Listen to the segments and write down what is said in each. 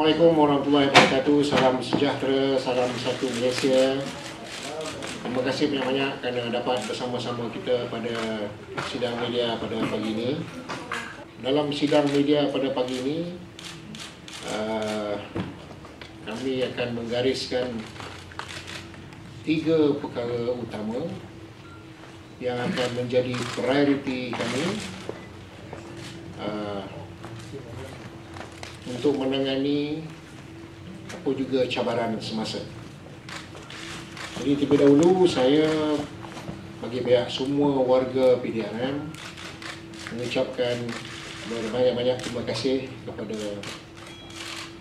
Assalamualaikum warahmatullahi wabarakatuh. Salam sejahtera, salam satu Malaysia. Terima kasih banyak-banyak kerana dapat bersama-sama kita pada sidang media pada pagi ini. Dalam sidang media pada pagi ini, kami akan menggariskan 3 perkara utama yang akan menjadi prioriti kami untuk menangani apa juga cabaran semasa. Jadi terlebih dahulu saya bagi pihak semua warga PDRM mengucapkan berbanyak-banyak terima kasih kepada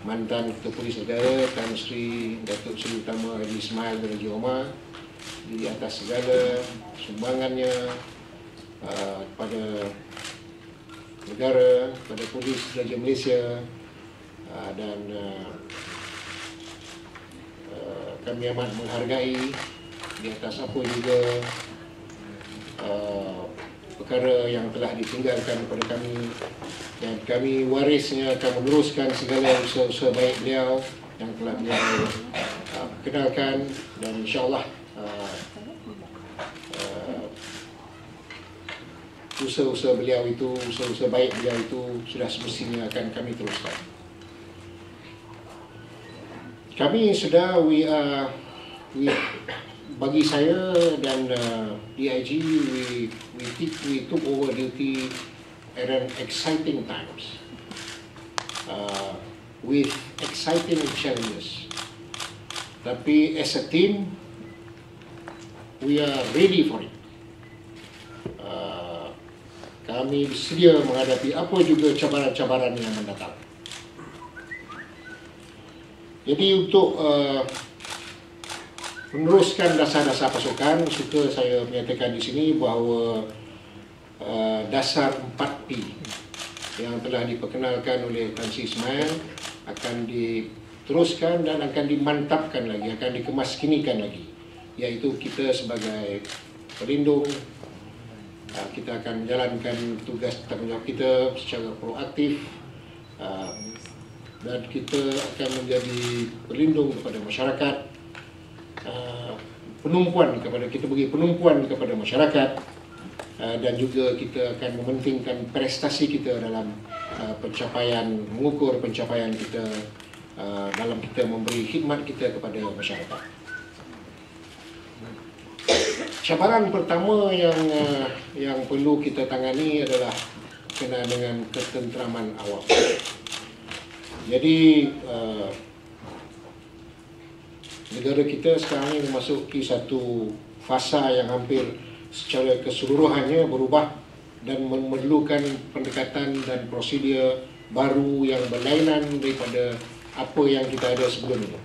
mantan Ketua Polis Negara Tan Sri Datuk Seri Utama Haji Ismail bin Haji Omar di atas segala sumbangannya kepada negara, kepada Polis Raja Malaysia, dan kami amat menghargai di atas apa juga perkara yang telah ditinggalkan kepada kami, dan kami warisnya akan meneruskan segala usaha-usaha baik beliau yang telah beliau kenalkan, dan insyaAllah usaha-usaha beliau itu, usaha-usaha baik beliau itu sudah semestinya akan kami teruskan. Kami sudah, bagi saya dan DIG, we took over duty at an exciting times, with exciting challenges. Tapi as a team, we are ready for it. Kami bersedia menghadapi apa juga cabaran-cabaran yang mendatang. Jadi untuk meneruskan dasar-dasar pasukan, suka saya menyatakan di sini bahawa dasar 4P yang telah diperkenalkan oleh Tan Sri Ismail akan diteruskan dan akan dimantapkan lagi, akan dikemaskinikan lagi, iaitu kita sebagai pelindung, kita akan menjalankan tugas tanggungjawab kita secara proaktif, dan kita akan menjadi pelindung kepada masyarakat, kita bagi penumpuan kepada masyarakat, dan juga kita akan mementingkan prestasi kita dalam mengukur pencapaian kita dalam kita memberi khidmat kita kepada masyarakat. Cabaran pertama yang perlu kita tangani adalah berkenaan dengan ketenteraman awam. Jadi negara kita sekarang ini memasuki satu fasa yang hampir secara keseluruhannya berubah dan memerlukan pendekatan dan prosedur baru yang berlainan daripada apa yang kita ada sebelum ini.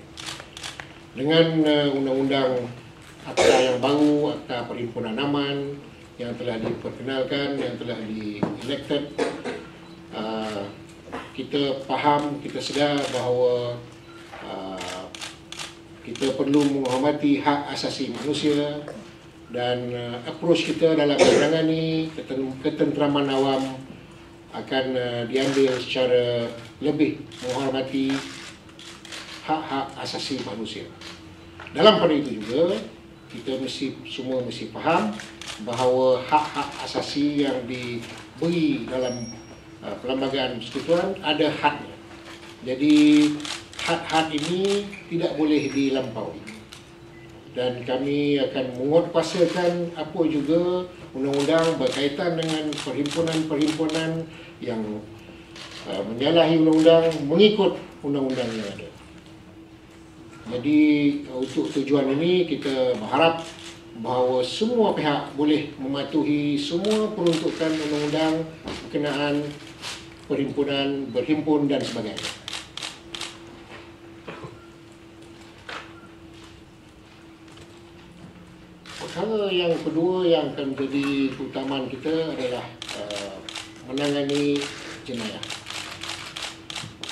Dengan undang-undang Akta yang baru, Akta Perhimpunan Aman yang telah diperkenalkan, yang telah di-elected, kita faham, kita sedar bahawa kita perlu menghormati hak asasi manusia, dan approach kita dalam menangani ketenteraman awam akan diambil secara lebih menghormati hak-hak asasi manusia. Dalam pada itu juga, kita semua mesti faham bahawa hak-hak asasi yang diberi dalam perlembagaan persekutuan ada hadnya. Jadi had-had ini tidak boleh dilampaui, dan kami akan menguatkuasakan apa juga undang-undang berkaitan dengan perhimpunan-perhimpunan yang menyalahi undang-undang mengikut undang-undang yang ada. Jadi untuk tujuan ini kita berharap bahawa semua pihak boleh mematuhi semua peruntukan undang-undang berkenaan perhimpunan, berhimpun dan sebagainya. Perkara yang kedua yang akan menjadi keutamaan kita adalah menangani jenayah.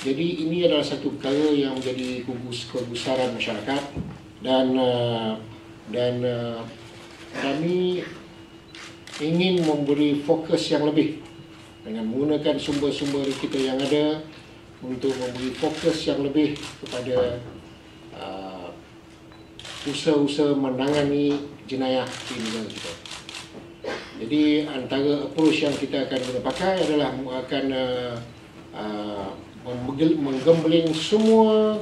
Jadi ini adalah satu perkara yang menjadi kegusaran masyarakat, dan kami ingin memberi fokus yang lebih dengan menggunakan sumber-sumber kita yang ada untuk memberi fokus yang lebih kepada usaha-usaha menangani jenayah di negara kita. Jadi antara approach yang kita akan guna pakai adalah akan menggembling semua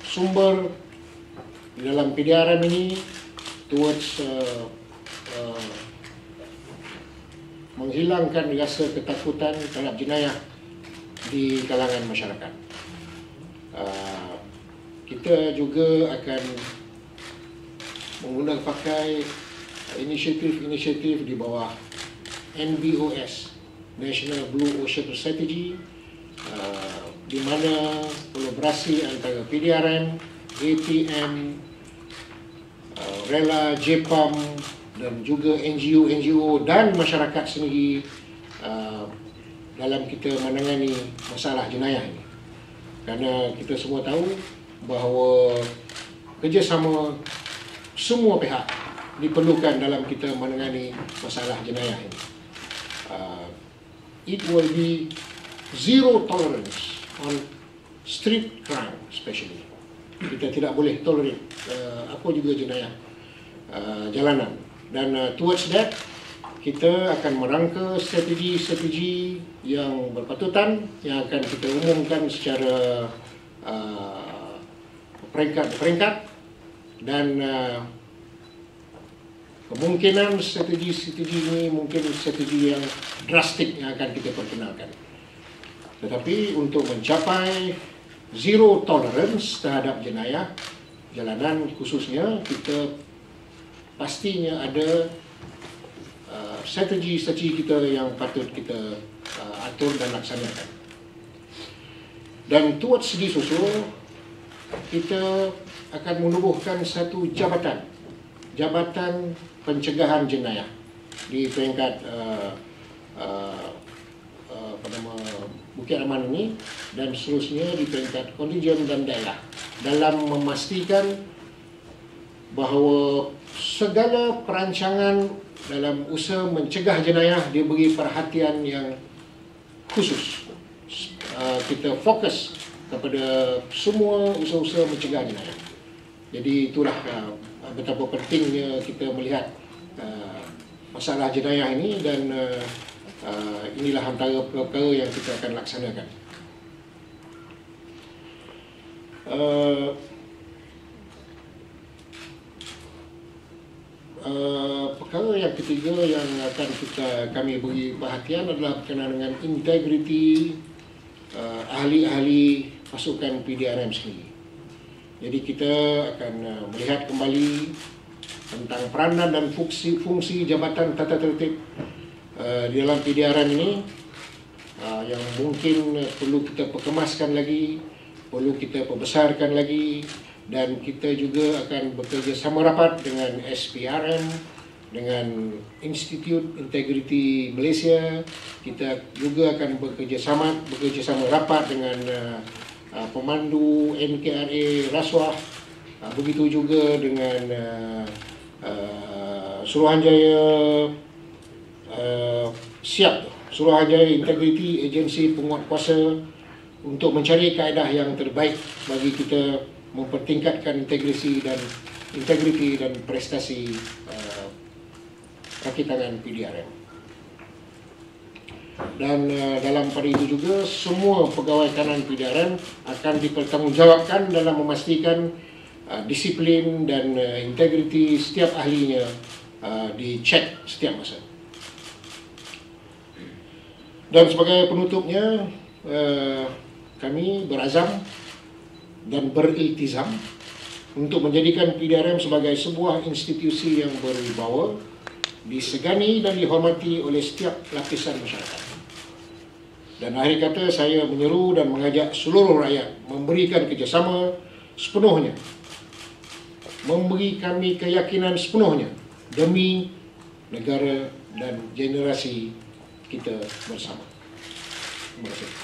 sumber di dalam PDRM ini towards menghilangkan rasa ketakutan terhadap jenayah di kalangan masyarakat. Kita juga akan menggunakan pakai inisiatif-inisiatif di bawah NBOS, National Blue Ocean Strategy, di mana kolaborasi antara PDRM, APM, Rela, JPAM dan juga NGO dan masyarakat sendiri dalam kita menangani masalah jenayah ini. Kerana kita semua tahu bahawa kerjasama semua pihak diperlukan dalam kita menangani masalah jenayah ini. It will be zero tolerance on street crime especially. Kita tidak boleh tolerate apa juga jenayah jalanan. Dan towards that, kita akan merangka strategi-strategi yang berpatutan yang akan kita umumkan secara peringkat-peringkat, dan kemungkinan strategi-strategi ini mungkin strategi yang drastik yang akan kita perkenalkan. Tetapi untuk mencapai zero tolerance terhadap jenayah jalanan khususnya, kita pastinya ada strategi-strategi kita yang patut kita atur dan laksanakan. Dan towards disusul, kita akan menubuhkan satu jabatan pencegahan jenayah di peringkat Bukit Aman ini, dan seterusnya di peringkat kontijen dan daerah, dalam memastikan bahawa segala perancangan dalam usaha mencegah jenayah diberi perhatian yang khusus. Kita fokus kepada semua usaha-usaha mencegah jenayah. Jadi itulah betapa pentingnya kita melihat masalah jenayah ini, dan inilah antara perkara yang kita akan laksanakan. Perkara yang ketiga yang akan kami beri perhatian adalah berkenaan dengan integriti ahli-ahli pasukan PDRM sendiri. Jadi kita akan melihat kembali tentang peranan dan fungsi jabatan tata tertib di dalam PDRM ini, yang mungkin perlu kita perkemaskan lagi, perlu kita perbesarkan lagi, dan kita juga akan bekerja sama rapat dengan SPRM, dengan Institute Integrity Malaysia. Kita juga akan bekerja sama rapat dengan pemandu NKRA Rasuah, begitu juga dengan Suruhanjaya Suruhanjaya Integrity Agensi Penguatkuasa, untuk mencari kaedah yang terbaik bagi kita mempertingkatkan integriti dan prestasi kaki tangan PDRM. Dan dalam pada itu juga, semua pegawai kanan PDRM akan dipertanggungjawabkan dalam memastikan disiplin dan integriti setiap ahlinya dicek setiap masa. Dan sebagai penutupnya, kami berazam dan beriltizam untuk menjadikan PDRM sebagai sebuah institusi yang berwibawa, disegani dan dihormati oleh setiap lapisan masyarakat. Dan akhir kata, saya menyeru dan mengajak seluruh rakyat memberikan kerjasama sepenuhnya, memberi kami keyakinan sepenuhnya demi negara dan generasi kita bersama. Terima kasih.